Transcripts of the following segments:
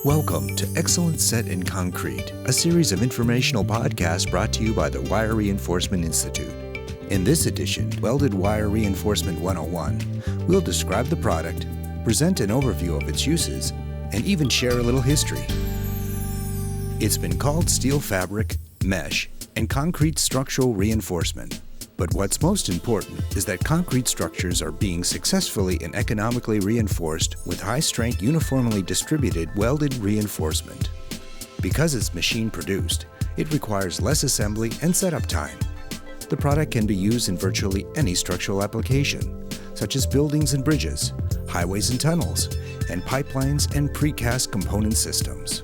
Welcome to Excellent Set in Concrete, a series of informational podcasts brought to you by the Wire Reinforcement Institute. In this edition, Welded Wire Reinforcement 101, we'll describe the product, present an overview of its uses, and even share a little history. It's been called steel fabric, mesh, and concrete structural reinforcement. But what's most important is that concrete structures are being successfully and economically reinforced with high-strength, uniformly distributed welded reinforcement. Because it's machine-produced, it requires less assembly and setup time. The product can be used in virtually any structural application, such as buildings and bridges, highways and tunnels, and pipelines and precast component systems.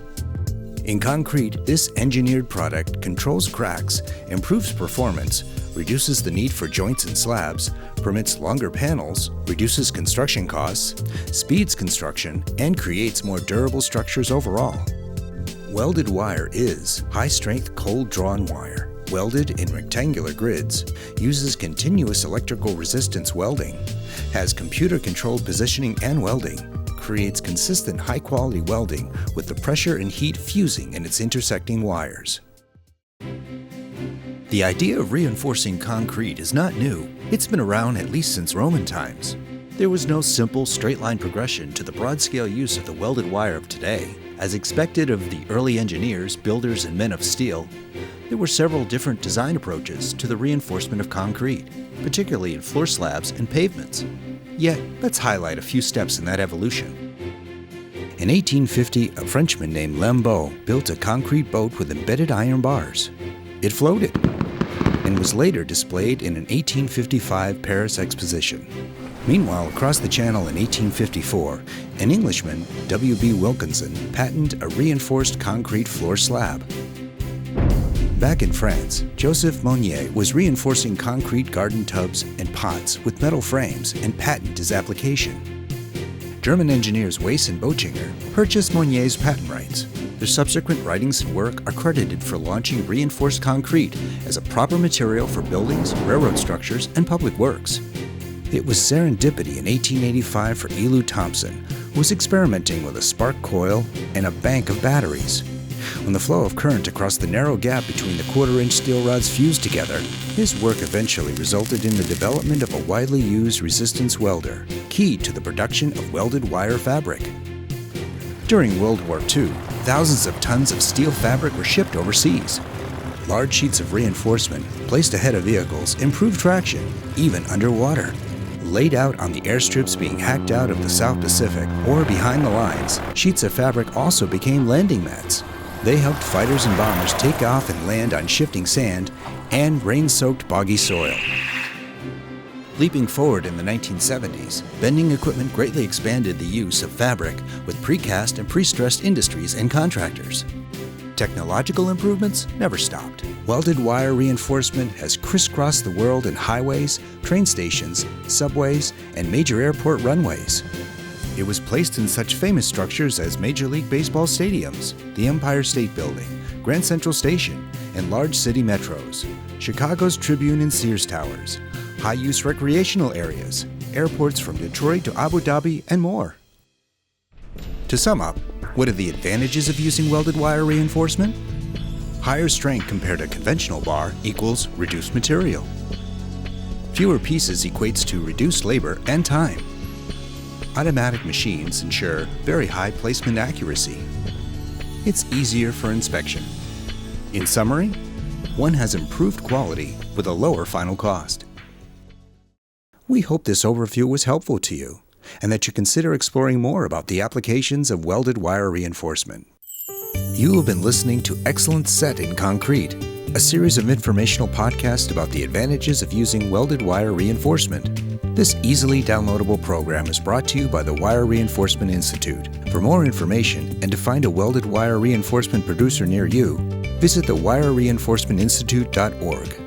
In concrete, this engineered product controls cracks, improves performance, reduces the need for joints and slabs, permits longer panels, reduces construction costs, speeds construction, and creates more durable structures overall. Welded wire is high-strength cold-drawn wire, welded in rectangular grids, uses continuous electrical resistance welding, has computer-controlled positioning and welding, creates consistent high-quality welding with the pressure and heat fusing in its intersecting wires. The idea of reinforcing concrete is not new. It's been around at least since Roman times. There was no simple, straight-line progression to the broad-scale use of the welded wire of today. As expected of the early engineers, builders, and men of steel, there were several different design approaches to the reinforcement of concrete, particularly in floor slabs and pavements. Yet, let's highlight a few steps in that evolution. In 1850, a Frenchman named Lambeau built a concrete boat with embedded iron bars. It floated and was later displayed in an 1855 Paris exposition. Meanwhile, across the channel in 1854, an Englishman, W.B. Wilkinson, patented a reinforced concrete floor slab. Back in France, Joseph Monnier was reinforcing concrete garden tubs and pots with metal frames and patented his application. German engineers Weiss and Bochinger purchased Monnier's patent rights. Their subsequent writings and work are credited for launching reinforced concrete as a proper material for buildings, railroad structures, and public works. It was serendipity in 1885 for Elu Thompson, who was experimenting with a spark coil and a bank of batteries. When the flow of current across the narrow gap between the quarter-inch steel rods fused together, his work eventually resulted in the development of a widely used resistance welder, key to the production of welded wire fabric. During World War II, thousands of tons of steel fabric were shipped overseas. Large sheets of reinforcement, placed ahead of vehicles, improved traction, even underwater. Laid out on the airstrips being hacked out of the South Pacific or behind the lines, sheets of fabric also became landing mats. They helped fighters and bombers take off and land on shifting sand and rain-soaked boggy soil. Leaping forward in the 1970s, bending equipment greatly expanded the use of fabric with precast and pre-stressed industries and contractors. Technological improvements never stopped. Welded wire reinforcement has crisscrossed the world in highways, train stations, subways, and major airport runways. It was placed in such famous structures as Major League Baseball stadiums, the Empire State Building, Grand Central Station, and large city metros, Chicago's Tribune and Sears Towers, high-use recreational areas, airports from Detroit to Abu Dhabi, and more. To sum up, what are the advantages of using welded wire reinforcement? Higher strength compared to conventional bar equals reduced material. Fewer pieces equates to reduced labor and time. Automatic machines ensure very high placement accuracy. It's easier for inspection. In summary, one has improved quality with a lower final cost. We hope this overview was helpful to you and that you consider exploring more about the applications of welded wire reinforcement. You have been listening to Excellent Set in Concrete, a series of informational podcasts about the advantages of using welded wire reinforcement. This easily downloadable program is brought to you by the Wire Reinforcement Institute. For more information and to find a welded wire reinforcement producer near you, visit the wirereinforcementinstitute.org.